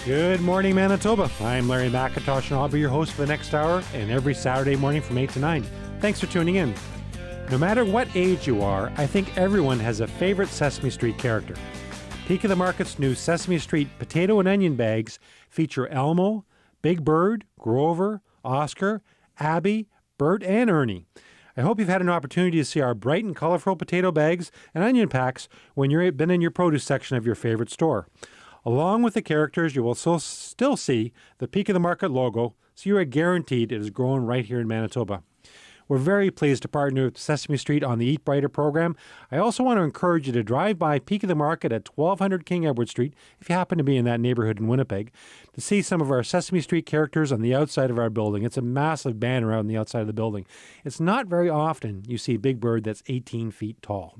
Good morning, Manitoba. I'm Larry McIntosh, and I'll be your host for the next hour and every Saturday morning from 8 to 9. Thanks for tuning in. No matter what age you are, I think everyone has a favorite Sesame Street character. Peak of the Market's new Sesame Street potato and onion bags feature Elmo, Big Bird, Grover, Oscar, Abby, Bert, and Ernie. I hope you've had an opportunity to see our bright and colorful potato bags and onion packs when you've been in your produce section of your favorite store. Along with the characters, you will still see the Peak of the Market logo, so you are guaranteed it is grown right here in Manitoba. We're very pleased to partner with Sesame Street on the Eat Brighter program. I also want to encourage you to drive by Peak of the Market at 1200 King Edward Street, if you happen to be in that neighborhood in Winnipeg, to see some of our Sesame Street characters on the outside of our building. It's a massive banner out on the outside of the building. It's not very often you see Big Bird that's 18 feet tall.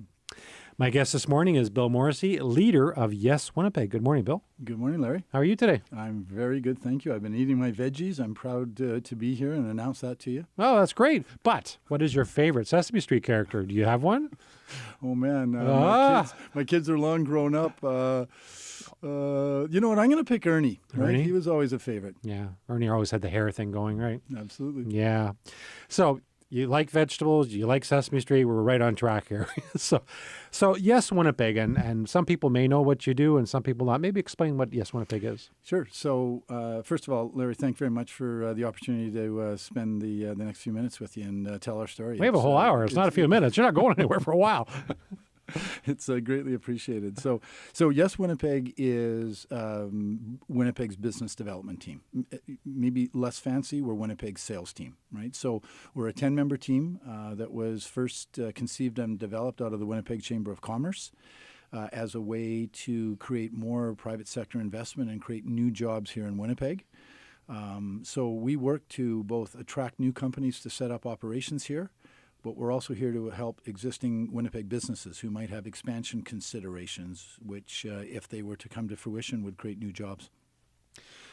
My guest this morning is Bill Morrissey, leader of Yes Winnipeg. Good morning, Bill. Good morning, Larry. How are you today? I'm very good, thank you. I've been eating my veggies. I'm proud to be here and announce that to you. Oh, that's great. But what is your favorite Sesame Street character? Do you have one? Oh, man. My kids are long grown up. You know what? I'm going to pick Ernie. Right? Ernie? He was always a favorite. Yeah. Ernie always had the hair thing going, right? Absolutely. Yeah. So you like vegetables, you like Sesame Street, we're right on track here. So Yes Winnipeg, and some people may know what you do and some people not. Maybe explain what Yes Winnipeg is. Sure. So first of all, Larry, thank you very much for the opportunity to spend the next few minutes with you and tell our story. We have a whole hour. It's not a few minutes. You're not going anywhere for a while. It's greatly appreciated. So Yes Winnipeg is Winnipeg's business development team. Maybe less fancy, we're Winnipeg's sales team, right? So we're a 10-member team that was first conceived and developed out of the Winnipeg Chamber of Commerce as a way to create more private sector investment and create new jobs here in Winnipeg. So we work to both attract new companies to set up operations here, but we're also here to help existing Winnipeg businesses who might have expansion considerations, which, if they were to come to fruition, would create new jobs.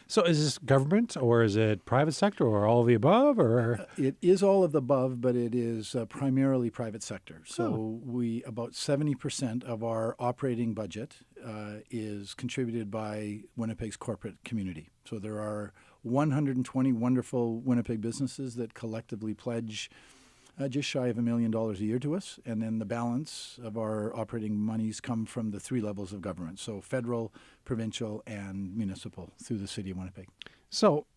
So is this government or is it private sector or all of the above? Or it is all of the above, but it is primarily private sector. So about 70% of our operating budget is contributed by Winnipeg's corporate community. So there are 120 wonderful Winnipeg businesses that collectively pledge just shy of $1 million a year to us. And then the balance of our operating monies come from the three levels of government. So federal, provincial, and municipal through the city of Winnipeg. So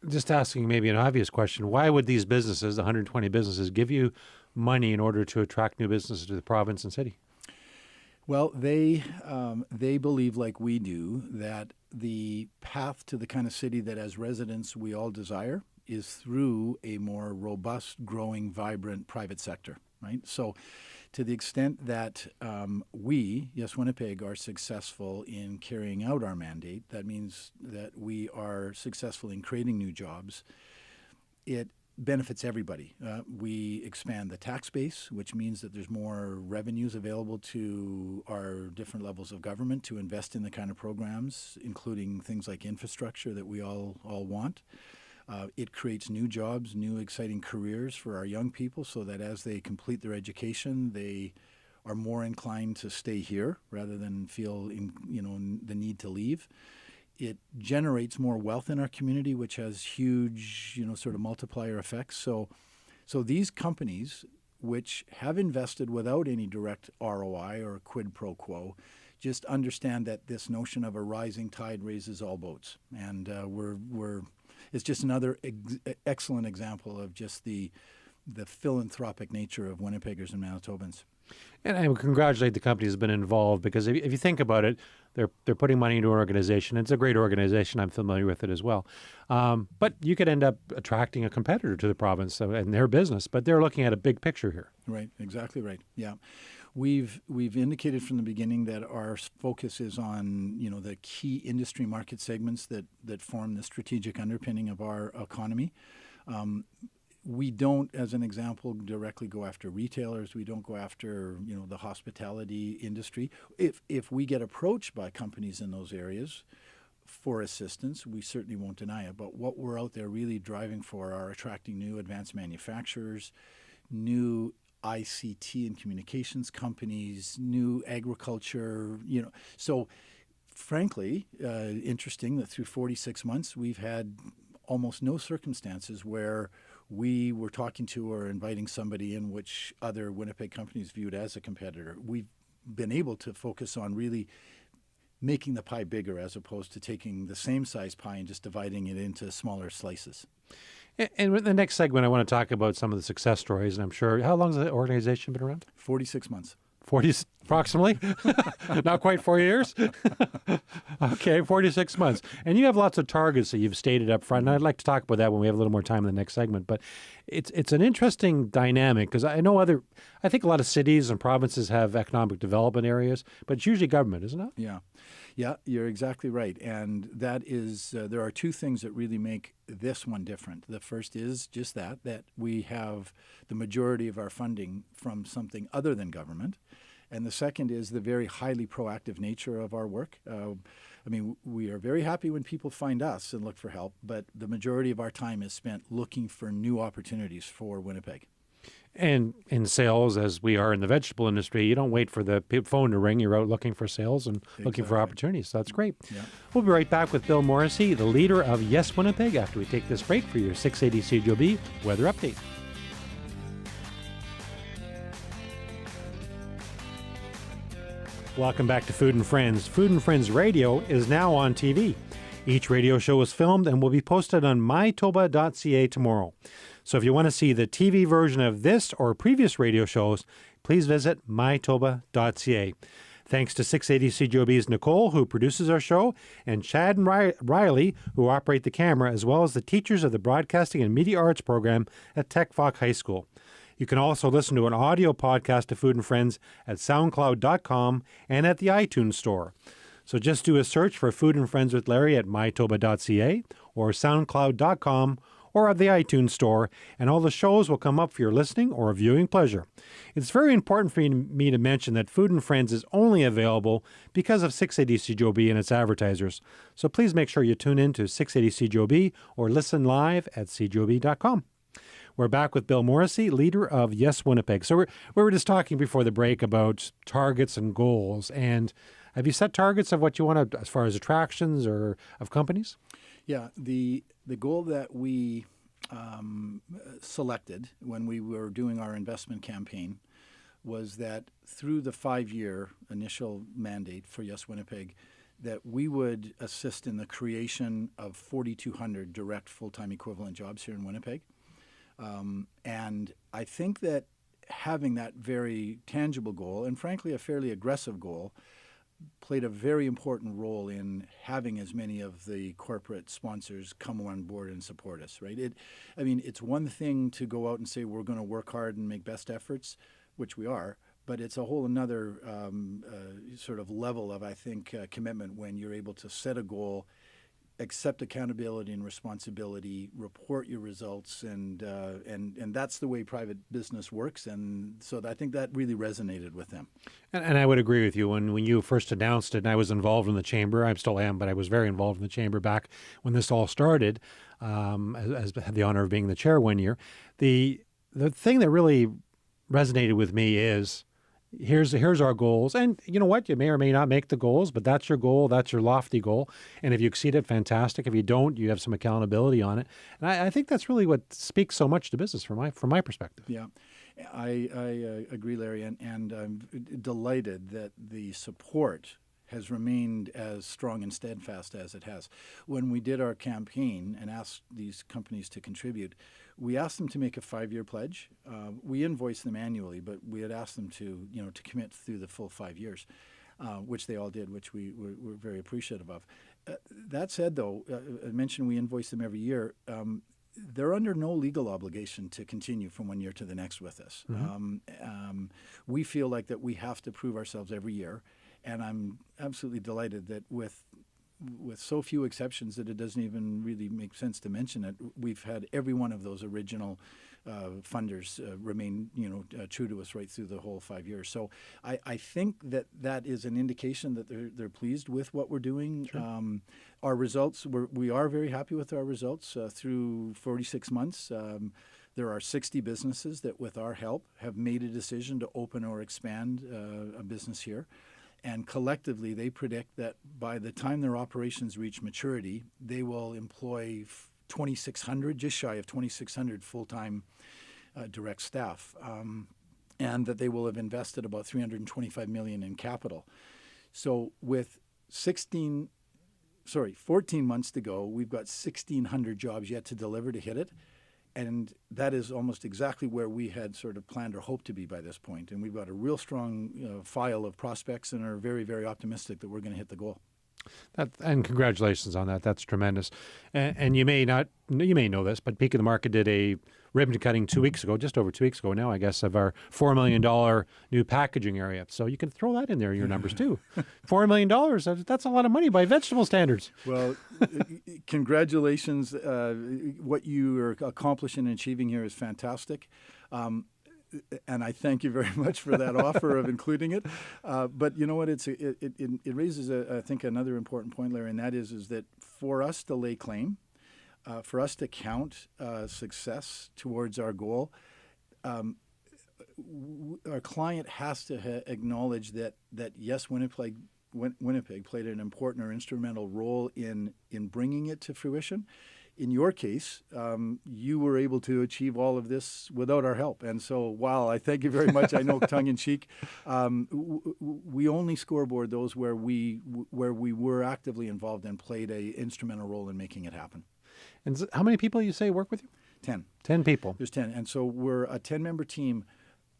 just asking maybe an obvious question, why would these businesses, the 120 businesses, give you money in order to attract new businesses to the province and city? Well, they believe, like we do, that the path to the kind of city that as residents we all desire is through a more robust, growing, vibrant private sector, right? So to the extent that we, Yes Winnipeg, are successful in carrying out our mandate, that means that we are successful in creating new jobs. It benefits everybody. We expand the tax base, which means that there's more revenues available to our different levels of government to invest in the kind of programs, including things like infrastructure that we all want. It creates new jobs, new exciting careers for our young people so that as they complete their education, they are more inclined to stay here rather than feel the need to leave. It generates more wealth in our community, which has huge, sort of multiplier effects. So these companies, which have invested without any direct ROI or quid pro quo, just understand that this notion of a rising tide raises all boats. And it's just another excellent example of just the philanthropic nature of Winnipeggers and Manitobans. And I would congratulate the company that's been involved because if you think about it, they're putting money into an organization. It's a great organization. I'm familiar with it as well. But you could end up attracting a competitor to the province and their business. But they're looking at a big picture here. Right. Exactly right. Yeah. We've indicated from the beginning that our focus is on, the key industry market segments that form the strategic underpinning of our economy. We don't, as an example, directly go after retailers. We don't go after, the hospitality industry. If we get approached by companies in those areas for assistance, we certainly won't deny it. But what we're out there really driving for are attracting new advanced manufacturers, new ICT and communications companies, new agriculture, So frankly interesting that through 46 months we've had almost no circumstances where we were talking to or inviting somebody in which other Winnipeg companies viewed as a competitor. We've been able to focus on really making the pie bigger as opposed to taking the same size pie and just dividing it into smaller slices. And in the next segment, I want to talk about some of the success stories. And I'm sure, how long has the organization been around? 46 months. 40 approximately? Not quite 4 years? Okay, 46 months. And you have lots of targets that you've stated up front. And I'd like to talk about that when we have a little more time in the next segment. But it's an interesting dynamic because I think a lot of cities and provinces have economic development areas, but it's usually government, isn't it? Yeah. Yeah, you're exactly right. And that is, there are two things that really make this one different. The first is just that we have the majority of our funding from something other than government. And the second is the very highly proactive nature of our work. We are very happy when people find us and look for help, but the majority of our time is spent looking for new opportunities for Winnipeg. And in sales, as we are in the vegetable industry, you don't wait for the phone to ring. You're out looking for sales and looking for opportunities. So that's great. Yeah. We'll be right back with Bill Morrissey, the leader of Yes Winnipeg, after we take this break for your 680 CJOB weather update. Welcome back to Food and Friends. Food and Friends Radio is now on TV. Each radio show is filmed and will be posted on MyToba.ca tomorrow. So if you want to see the TV version of this or previous radio shows, please visit MyToba.ca. Thanks to 680 CJOB's Nicole, who produces our show, and Chad and Riley, who operate the camera, as well as the teachers of the Broadcasting and Media Arts program at Tech Fock High School. You can also listen to an audio podcast of Food and Friends at SoundCloud.com and at the iTunes Store. So just do a search for Food and Friends with Larry at MyToba.ca or SoundCloud.com or at the iTunes Store, and all the shows will come up for your listening or viewing pleasure. It's very important for me to mention that Food and Friends is only available because of 680 CJOB and its advertisers. So please make sure you tune in to 680 CJOB or listen live at cjob.com. We're back with Bill Morrissey, leader of Yes Winnipeg. So we were just talking before the break about targets and goals. And have you set targets of what you want to, as far as attractions or of companies? Yeah, the goal that we selected when we were doing our investment campaign was that through the 5-year initial mandate for Yes Winnipeg, that we would assist in the creation of 4,200 direct full-time equivalent jobs here in Winnipeg. And I think that having that very tangible goal, and frankly a fairly aggressive goal, played a very important role in having as many of the corporate sponsors come on board and support us, right? It's one thing to go out and say we're going to work hard and make best efforts, which we are, but it's a whole another sort of level of, I think, commitment when you're able to set a goal, accept accountability and responsibility, report your results, and that's the way private business works. And so I think that really resonated with them. And I would agree with you. When you first announced it, and I was involved in the chamber, I still am, but I was very involved in the chamber back when this all started, as had the honor of being the chair one year. The thing that really resonated with me is, here's our goals. And you know what? You may or may not make the goals, but that's your goal. That's your lofty goal. And if you exceed it, fantastic. If you don't, you have some accountability on it. And I think that's really what speaks so much to business from my perspective. Yeah, I agree, Larry. And I'm delighted that the support has remained as strong and steadfast as it has. When we did our campaign and asked these companies to contribute, we asked them to make a 5-year pledge. We invoiced them annually, but we had asked them to commit through the full 5 years, which they all did, which we were very appreciative of. That said, though, I mentioned we invoice them every year. They're under no legal obligation to continue from one year to the next with us. Mm-hmm. We feel like that we have to prove ourselves every year, and I'm absolutely delighted that with so few exceptions that it doesn't even really make sense to mention it, we've had every one of those original funders remain true to us right through the whole 5 years. So I think that is an indication that they're pleased with what we're doing. Sure. Our results, we are very happy with our results through 46 months. There are 60 businesses that, with our help, have made a decision to open or expand a business here. And collectively, they predict that by the time their operations reach maturity, they will employ 2,600, just shy of 2,600 full-time direct staff, and that they will have invested about $325 million in capital. So with 14 months to go, we've got 1,600 jobs yet to deliver to hit it. And that is almost exactly where we had sort of planned or hoped to be by this point. And we've got a real strong file of prospects and are very, very optimistic that we're going to hit the goal. And congratulations on that. That's tremendous. And you may know this, but Peak of the Market did a ribbon cutting 2 weeks ago, just over 2 weeks ago now, I guess, of our $4 million new packaging area. So you can throw that in there in your numbers too. $4 million, that's a lot of money by vegetable standards. Well, congratulations. What you are accomplishing and achieving here is fantastic. And I thank you very much for that offer of including it. But you know what? It raises, I think, another important point, Larry, and that is that for us to lay claim, for us to count success towards our goal, our client has to acknowledge that yes, Winnipeg played an important or instrumental role in bringing it to fruition. In your case, you were able to achieve all of this without our help. And so while I thank you very much, I know tongue-in-cheek, we only scoreboard those where we were actively involved and played an instrumental role in making it happen. And how many people you say work with you? 10. 10 people. There's 10. And so we're a 10-member team.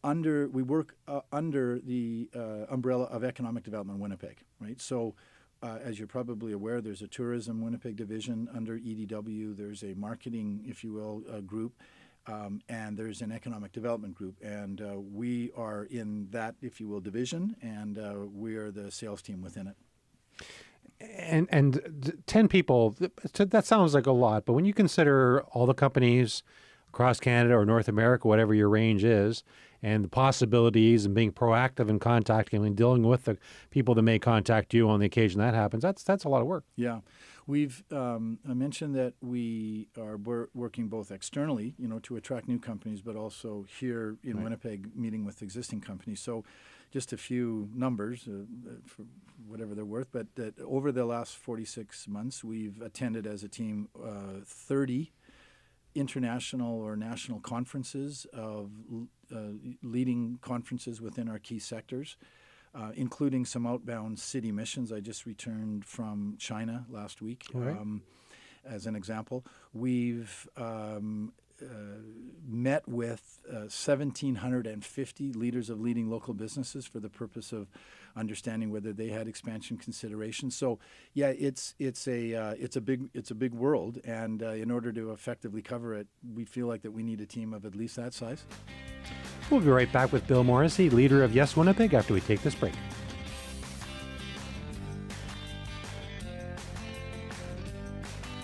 We work under the umbrella of Economic Development Winnipeg, right? So as you're probably aware, there's a Tourism Winnipeg division under EDW. There's a marketing, if you will, group, and there's an economic development group. And we are in that, if you will, division, and we are the sales team within it. And 10 people, that sounds like a lot, but when you consider all the companies across Canada or North America, whatever your range is, and the possibilities and being proactive in contacting and dealing with the people that may contact you on the occasion that happens, that's a lot of work. Yeah. We've I mentioned that we're working both externally, to attract new companies, but also here in Winnipeg meeting with existing companies. So just a few numbers for whatever they're worth, but that over the last 46 months, we've attended as a team 30 international or national conferences of leading conferences within our key sectors, including some outbound city missions. I just returned from China last week, as an example. We've met with 1,750 leaders of leading local businesses for the purpose of understanding whether they had expansion considerations. So, yeah, it's a big world, and in order to effectively cover it, we feel like that we need a team of at least that size. We'll be right back with Bill Morrissey, leader of Yes Winnipeg, after we take this break.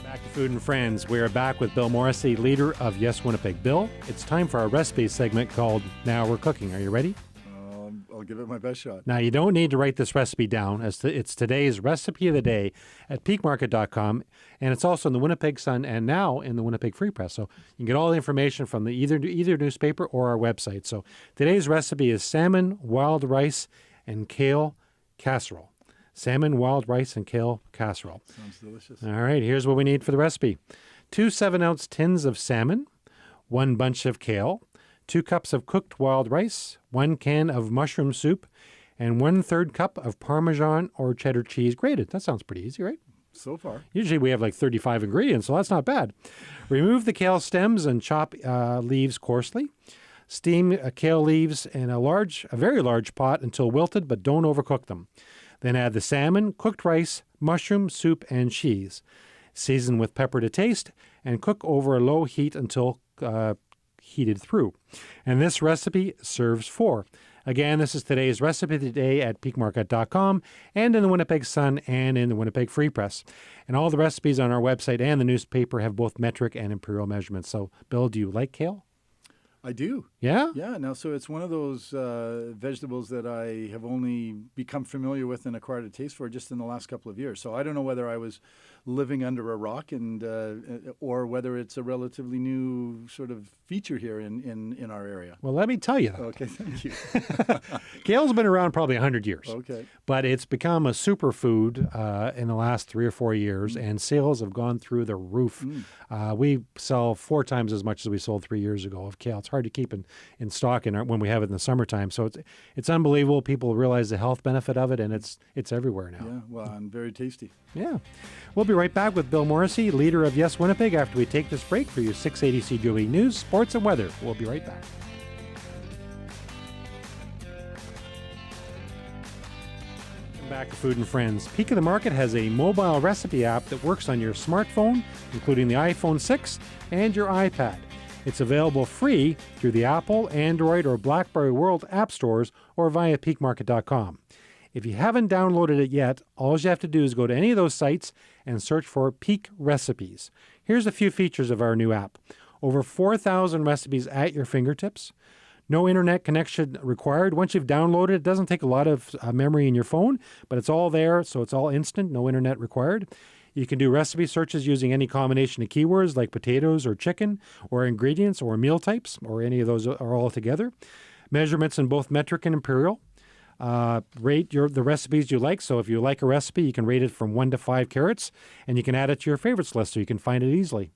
Back to Food and Friends. We're back with Bill Morrissey, leader of Yes Winnipeg. Bill, it's time for our recipe segment called Now We're Cooking. Are you ready? I'll give it my best shot. Now, you don't need to write this recipe down. It's today's recipe of the day at peakmarket.com, and it's also in the Winnipeg Sun and now in the Winnipeg Free Press. So you can get all the information from either newspaper or our website. So today's recipe is salmon, wild rice, and kale casserole. Salmon, wild rice, and kale casserole. Sounds delicious. All right, here's what we need for the recipe. 2 7-ounce tins of salmon, 1 bunch of kale, 2 cups of cooked wild rice, 1 can of mushroom soup, and 1/3 cup of Parmesan or cheddar cheese grated. That sounds pretty easy, right? So far. Usually we have like 35 ingredients, so that's not bad. Remove the kale stems and chop leaves coarsely. Steam kale leaves in a very large pot until wilted, but don't overcook them. Then add the salmon, cooked rice, mushroom, soup, and cheese. Season with pepper to taste and cook over a low heat until heated through. And this recipe serves 4. Again, this is today's recipe today at peakmarket.com and in the Winnipeg Sun and in the Winnipeg Free Press. And all the recipes on our website and the newspaper have both metric and imperial measurements. So, Bill, do you like kale? I do. Yeah? Yeah. Now, so it's one of those vegetables that I have only become familiar with and acquired a taste for just in the last couple of years. So I don't know whether I was living under a rock and or whether it's a relatively new sort of feature here in our area. Well, let me tell you that. Okay, thank you. Kale's been around probably 100 years. Okay. But it's become a superfood in the last 3 or 4 years, and sales have gone through the roof. We sell 4 times as much as we sold 3 years ago of kale. It's hard to keep in stock when we have it in the summertime. So it's unbelievable. People realize the health benefit of it, and it's everywhere now. Yeah, well, and very tasty. Yeah. We'll be right back with Bill Morrissey, leader of Yes Winnipeg, after we take this break for your 680 CJOE News, Sports and Weather. We'll be right back. Back to Food and Friends. Peak of the Market has a mobile recipe app that works on your smartphone, including the iPhone 6 and your iPad. It's available free through the Apple, Android, or BlackBerry World app stores or via peakmarket.com. If you haven't downloaded it yet, all you have to do is go to any of those sites and search for Peak Recipes. Here's a few features of our new app. Over 4,000 recipes at your fingertips. No internet connection required. Once you've downloaded it, it doesn't take a lot of memory in your phone, but it's all there, so it's all instant, no internet required. You can do recipe searches using any combination of keywords like potatoes or chicken or ingredients or meal types, or any of those are all together. Measurements in both metric and imperial. Rate the recipes you like. So if you like a recipe, you can rate it from 1 to 5 carrots, and you can add it to your favorites list so you can find it easily.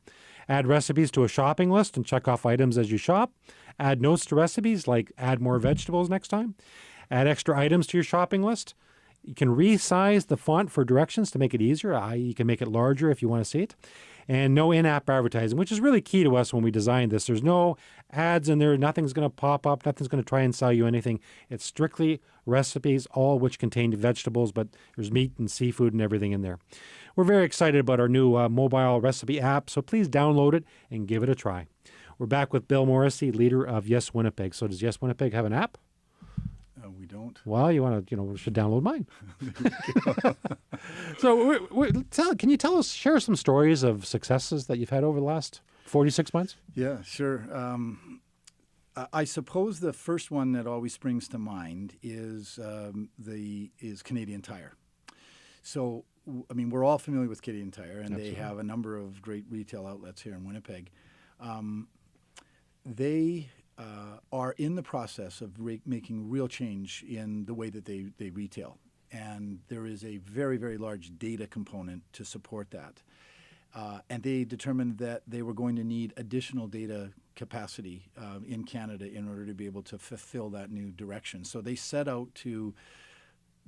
Add recipes to a shopping list and check off items as you shop. Add notes to recipes, like add more vegetables next time. Add extra items to your shopping list. You can resize the font for directions to make it easier. You can make it larger if you want to see it. And no in-app advertising, which is really key to us when we designed this. There's no ads in there. Nothing's going to pop up. Nothing's going to try and sell you anything. It's strictly recipes, all which contain vegetables, but there's meat and seafood and everything in there. We're very excited about our new mobile recipe app, so please download it and give it a try. We're back with Bill Morrissey, leader of Yes Winnipeg. So does Yes Winnipeg have an app? We don't. Well, you want to, we should download mine. So can you share some stories of successes that you've had over the last 46 months? Yeah, sure. I suppose the first one that always springs to mind is Canadian Tire. So, I mean, we're all familiar with Canadian Tire, and Absolutely. They have a number of great retail outlets here in Winnipeg. They are in the process of making real change in the way that they retail. And there is a very, very large data component to support that. And they determined that they were going to need additional data capacity in Canada in order to be able to fulfill that new direction. So they set out to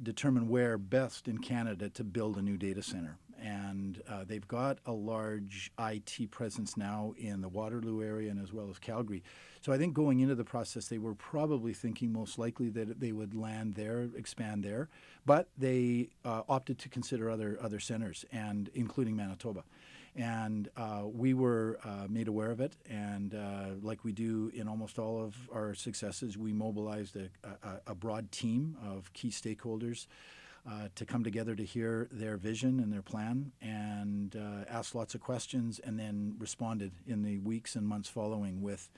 determine where best in Canada to build a new data center. And they've got a large IT presence now in the Waterloo area and as well as Calgary. So I think going into the process, they were probably thinking most likely that they would land there, expand there. But they opted to consider other centers, and including Manitoba. And we were made aware of it, and like we do in almost all of our successes, we mobilized a broad team of key stakeholders to come together to hear their vision and their plan, and asked lots of questions, and then responded in the weeks and months following with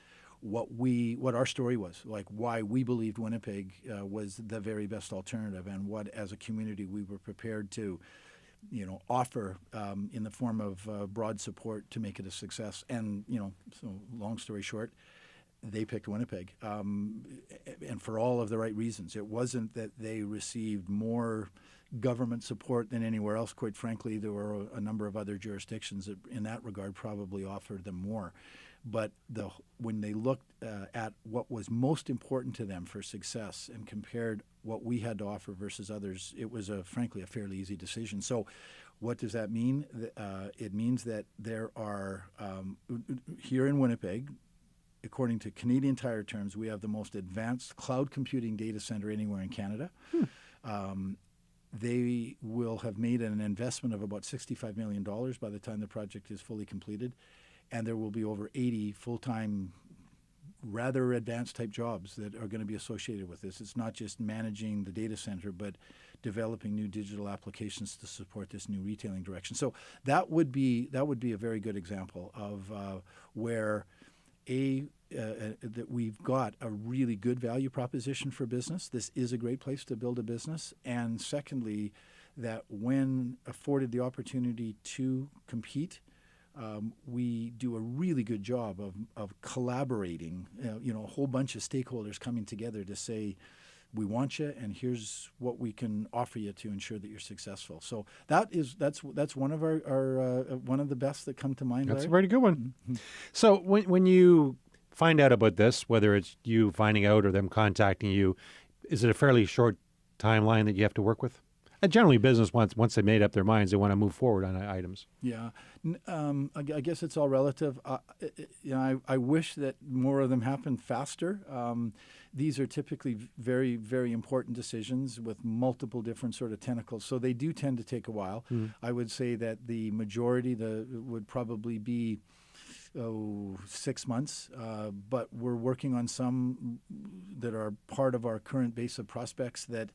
what our story was, like why we believed Winnipeg was the very best alternative, and what as a community we were prepared to offer in the form of broad support to make it a success. And, so long story short, they picked Winnipeg, and for all of the right reasons. It wasn't that they received more government support than anywhere else. Quite frankly, there were a number of other jurisdictions that in that regard probably offered them more. But when they looked at what was most important to them for success and compared what we had to offer versus others, it was frankly a fairly easy decision. So what does that mean? It means that there are, here in Winnipeg, according to Canadian Tire terms, we have the most advanced cloud computing data center anywhere in Canada. They will have made an investment of about $65 million by the time the project is fully completed. And there will be over 80 full-time, rather advanced type jobs that are going to be associated with this. It's not just managing the data center, but developing new digital applications to support this new retailing direction. So that would be a very good example of where that we've got a really good value proposition for business. This is a great place to build a business. And secondly, that when afforded the opportunity to compete, we do a really good job of collaborating, a whole bunch of stakeholders coming together to say, we want you, and here's what we can offer you to ensure that you're successful. So that's one of our one of the best that come to mind. That's Larry. a very good one. Mm-hmm. So when you find out about this, whether it's you finding out or them contacting you, is it a fairly short timeline that you have to work with? And generally, business once they made up their minds, they want to move forward on items. Yeah, I guess it's all relative. I wish that more of them happened faster. These are typically very, very important decisions with multiple different sort of tentacles, so they do tend to take a while. I would say that the majority would probably be 6 months, but we're working on some that are part of our current base of prospects that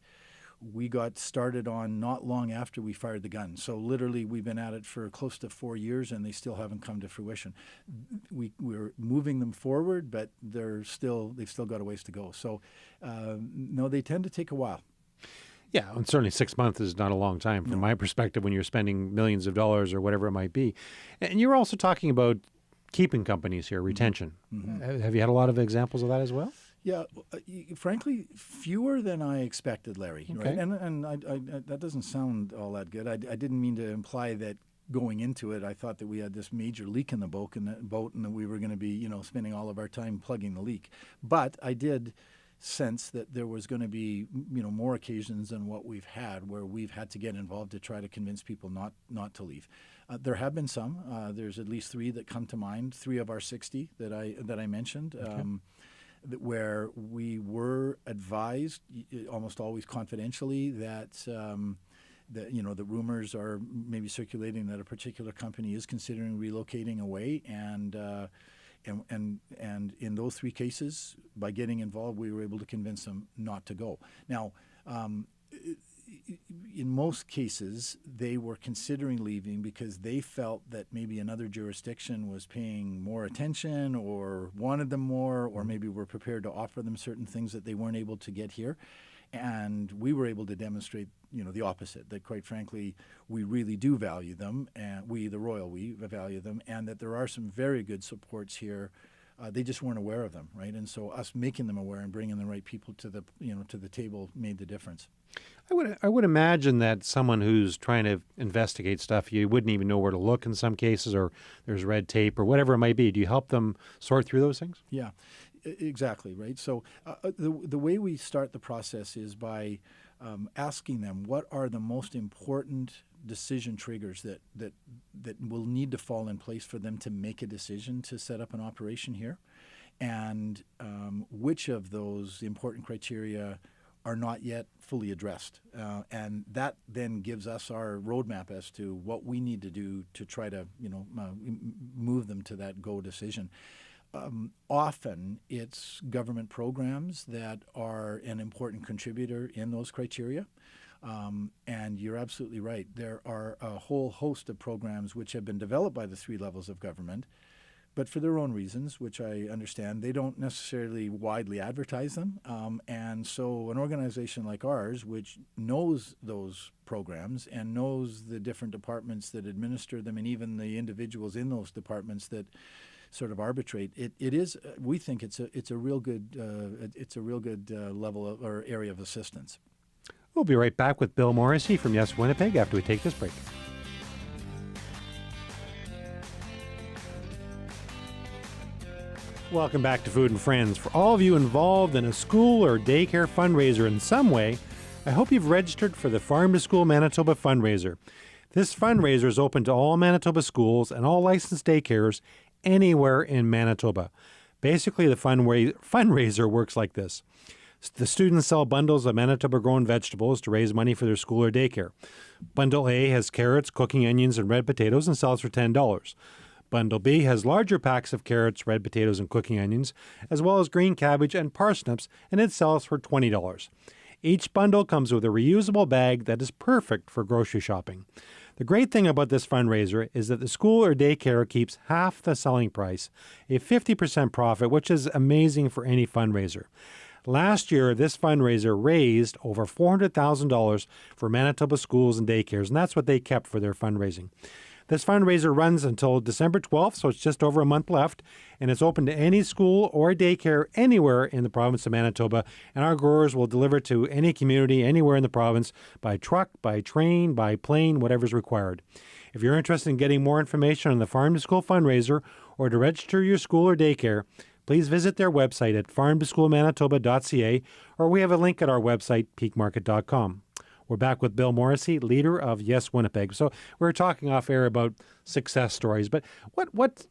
we got started on not long after we fired the gun. So literally we've been at it for close to 4 years and they still haven't come to fruition. We're moving them forward, but they've still got a ways to go. So no, they tend to take a while. Yeah, and certainly 6 months is not a long time from my perspective when you're spending millions of dollars or whatever it might be. And you're also talking about keeping companies here, retention. Mm-hmm. Have you had a lot of examples of that as well? Yeah, frankly, fewer than I expected, Larry. Okay. Right? And that doesn't sound all that good. I didn't mean to imply that going into it, I thought that we had this major leak in the boat and that we were going to be, spending all of our time plugging the leak. But I did sense that there was going to be, more occasions than what we've had where we've had to get involved to try to convince people not to leave. There have been some. There's at least 3 that come to mind. 3 of our 60 that I mentioned. Okay. Where we were advised, almost always confidentially, that the rumors are maybe circulating that a particular company is considering relocating away, and in those 3 cases, by getting involved, we were able to convince them not to go. Now, in most cases, they were considering leaving because they felt that maybe another jurisdiction was paying more attention or wanted them more, or maybe were prepared to offer them certain things that they weren't able to get here. And we were able to demonstrate, the opposite, that quite frankly, we really do value them, and we value them, and that there are some very good supports here. They just weren't aware of them, right? And so us making them aware and bringing the right people to the table made the difference. I would imagine that someone who's trying to investigate stuff, you wouldn't even know where to look in some cases, or there's red tape or whatever it might be. Do you help them sort through those things? Yeah, exactly, right? So the way we start the process is by asking them what are the most important decision triggers that will need to fall in place for them to make a decision to set up an operation here, and which of those important criteria are not yet fully addressed. And that then gives us our roadmap as to what we need to do to try to move them to that go decision. Often it's government programs that are an important contributor in those criteria. And you're absolutely right. There are a whole host of programs which have been developed by the 3 levels of government, but for their own reasons, which I understand, they don't necessarily widely advertise them. And so an organization like ours, which knows those programs and knows the different departments that administer them and even the individuals in those departments that sort of arbitrate, it is, we think it's a real good level of, or area of assistance. We'll be right back with Bill Morrissey from Yes Winnipeg after we take this break. Welcome back to Food and Friends. For all of you involved in a school or daycare fundraiser in some way, I hope you've registered for the Farm to School Manitoba fundraiser. This fundraiser is open to all Manitoba schools and all licensed daycares anywhere in Manitoba. Basically, the fundraiser works like this. The students sell bundles of Manitoba-grown vegetables to raise money for their school or daycare. Bundle A has carrots, cooking onions, and red potatoes and sells for $10. Bundle B has larger packs of carrots, red potatoes, and cooking onions, as well as green cabbage and parsnips, and it sells for $20. Each bundle comes with a reusable bag that is perfect for grocery shopping. The great thing about this fundraiser is that the school or daycare keeps half the selling price, a 50% profit, which is amazing for any fundraiser. Last year, this fundraiser raised over $400,000 for Manitoba schools and daycares, and that's what they kept for their fundraising. This fundraiser runs until December 12th, so it's just over a month left, and it's open to any school or daycare anywhere in the province of Manitoba, and our growers will deliver to any community anywhere in the province by truck, by train, by plane, whatever's required. If you're interested in getting more information on the Farm to School fundraiser or to register your school or daycare, please visit their website at MyToba.ca, or we have a link at our website, peakmarket.com. We're back with Bill Morrissey, leader of Yes Winnipeg. So we were talking off air about success stories, but what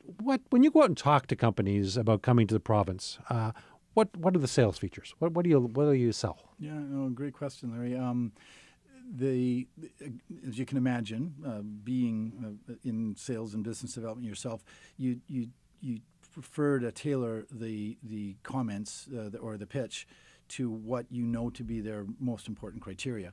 when you go out and talk to companies about coming to the province, what are the sales features? What do you sell? Yeah, no, great question, Larry. As you can imagine, being in sales and business development yourself, you prefer to tailor the comments or the pitch to what you know to be their most important criteria.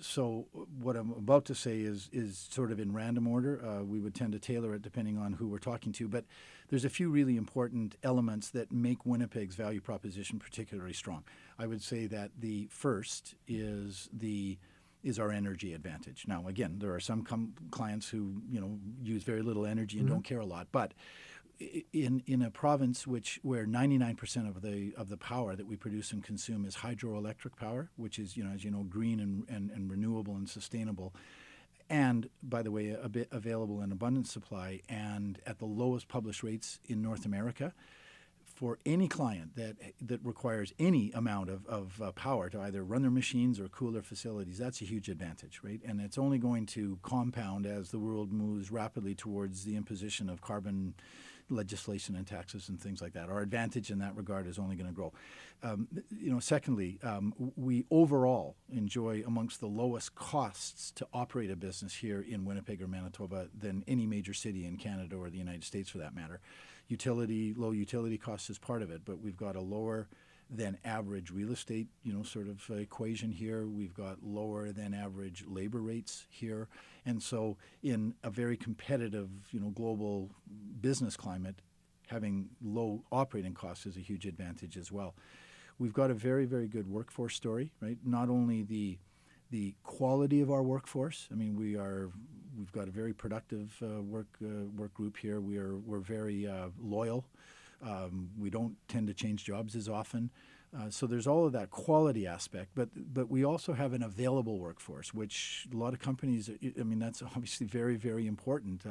So what I'm about to say is sort of in random order. We would tend to tailor it depending on who we're talking to, but there's a few really important elements that make Winnipeg's value proposition particularly strong. I would say that the first is our energy advantage. Now, again, there are some clients who use very little energy and don't care a lot, but in a province where 99% of the power that we produce and consume is hydroelectric power, which is as you know green and renewable and sustainable, and by the way a bit available in abundant supply and at the lowest published rates in North America, for any client that requires any amount of power to either run their machines or cool their facilities, that's a huge advantage, right? And it's only going to compound as the world moves rapidly towards the imposition of carbon legislation and taxes and things like that. Our advantage in that regard is only going to grow. Secondly, we overall enjoy amongst the lowest costs to operate a business here in Winnipeg or Manitoba than any major city in Canada or the United States for that matter. Low utility costs is part of it, but we've got a lower than average real estate, sort of equation here. We've got lower than average labor rates here. And so in a very competitive, global business climate, having low operating costs is a huge advantage as well. We've got a very, very good workforce story, right? Not only the quality of our workforce. I mean, we've got a very productive work group here. We're very loyal. We don't tend to change jobs as often. So there's all of that quality aspect, but we also have an available workforce, which a lot of companies, that's obviously very, very important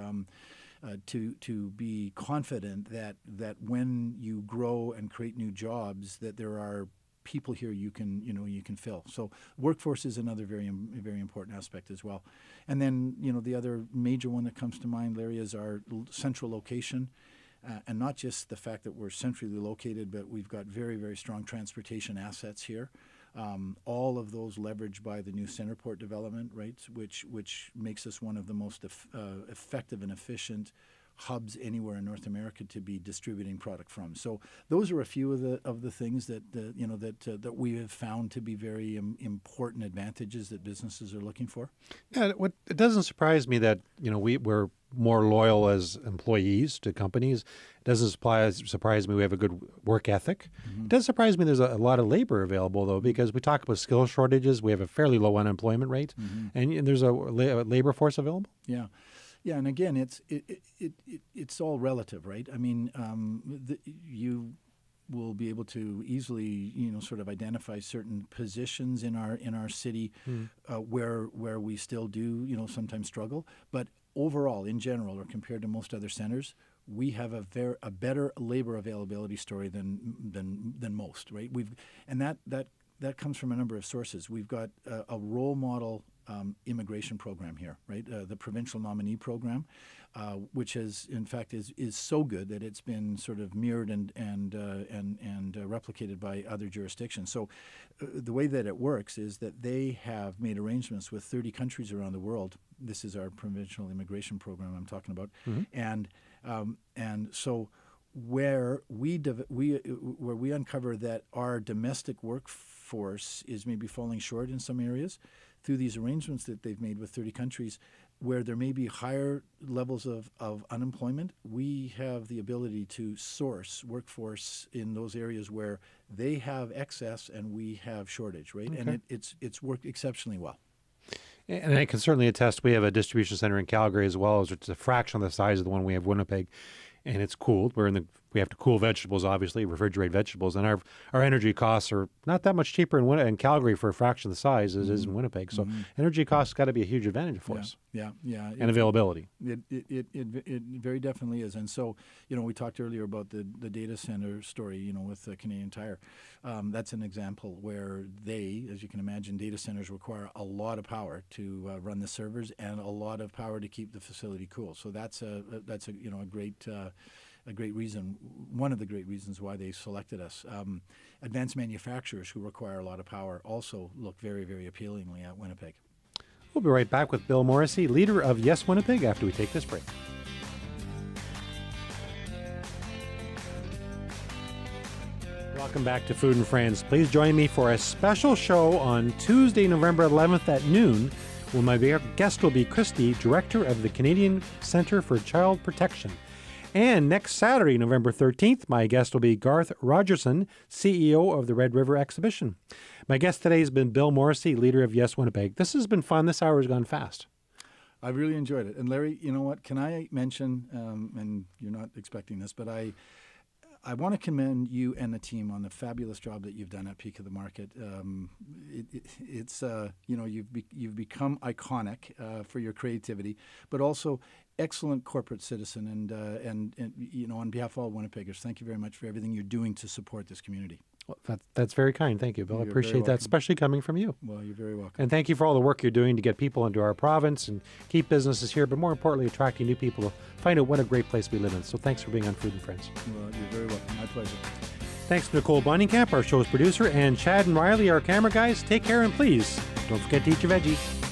to be confident that when you grow and create new jobs, that there are people here you can fill. So workforce is another very, very important aspect as well. And then, the other major one that comes to mind, Larry, is our central location. And not just the fact that we're centrally located, but we've got very, very strong transportation assets here. All of those leveraged by the new Centerport development, right, which makes us one of the most effective and efficient hubs anywhere in North America to be distributing product from. So those are a few of the things that we have found to be very important advantages that businesses are looking for. Yeah, it doesn't surprise me that we're more loyal as employees to companies. It doesn't surprise me we have a good work ethic. Mm-hmm. It does surprise me there's a lot of labor available, though, because we talk about skill shortages. We have a fairly low unemployment rate, and there's a labor force available. Yeah. Yeah, and again, it's all relative, right? I mean, you will be able to easily, sort of identify certain positions in our city where we still do, sometimes struggle. But overall, in general, or compared to most other centers, we have a better labor availability story than most, right? That comes from a number of sources. We've got a role model immigration program here, right? The provincial nominee program, which is so good that it's been sort of mirrored and replicated by other jurisdictions. So the way that it works is that they have made arrangements with 30 countries around the world. This is our provincial immigration program I'm talking about, and so where we uncover that our domestic workforce workforce is maybe falling short in some areas, through these arrangements that they've made with 30 countries, where there may be higher levels of unemployment, we have the ability to source workforce in those areas where they have excess and we have shortage, right? Okay. And it's worked exceptionally well. And I can certainly attest, we have a distribution center in Calgary as well, as it's a fraction of the size of the one we have in Winnipeg, and it's cooled. We have to cool vegetables, obviously, refrigerate vegetables, and our energy costs are not that much cheaper in Calgary for a fraction of the size as it is in Winnipeg. So energy costs got to be a huge advantage for us. Yeah. And availability. It very definitely is. And so, we talked earlier about the data center story, with Canadian Tire. That's an example where they, as you can imagine, data centers require a lot of power to run the servers and a lot of power to keep the facility cool. So that's a great reason, one of the great reasons why they selected us. Advanced manufacturers who require a lot of power also look very, very appealingly at Winnipeg. We'll be right back with Bill Morrissey, leader of Yes Winnipeg, after we take this break. Welcome back to Food and Friends. Please join me for a special show on Tuesday, November 11th at noon, when my guest will be Christy, director of the Canadian Centre for Child Protection. And next Saturday, November 13th, my guest will be Garth Rogerson, CEO of the Red River Exhibition. My guest today has been Bill Morrissey, leader of Yes Winnipeg. This has been fun. This hour has gone fast. I've really enjoyed it. And Larry, you know what? Can I mention, and you're not expecting this, but I want to commend you and the team on the fabulous job that you've done at Peak of the Market. You've become iconic for your creativity, but also excellent corporate citizen. And on behalf of all Winnipeggers, thank you very much for everything you're doing to support this community. Well, that's very kind. Thank you, Bill. You're I appreciate that, especially coming from you. Well, you're very welcome. And thank you for all the work you're doing to get people into our province and keep businesses here, but more importantly, attracting new people to find out what a great place we live in. So thanks for being on Food and Friends. Well, you're very welcome. My pleasure. Thanks to Nicole Boningkamp, our show's producer, and Chad and Riley, our camera guys. Take care, and please don't forget to eat your veggies.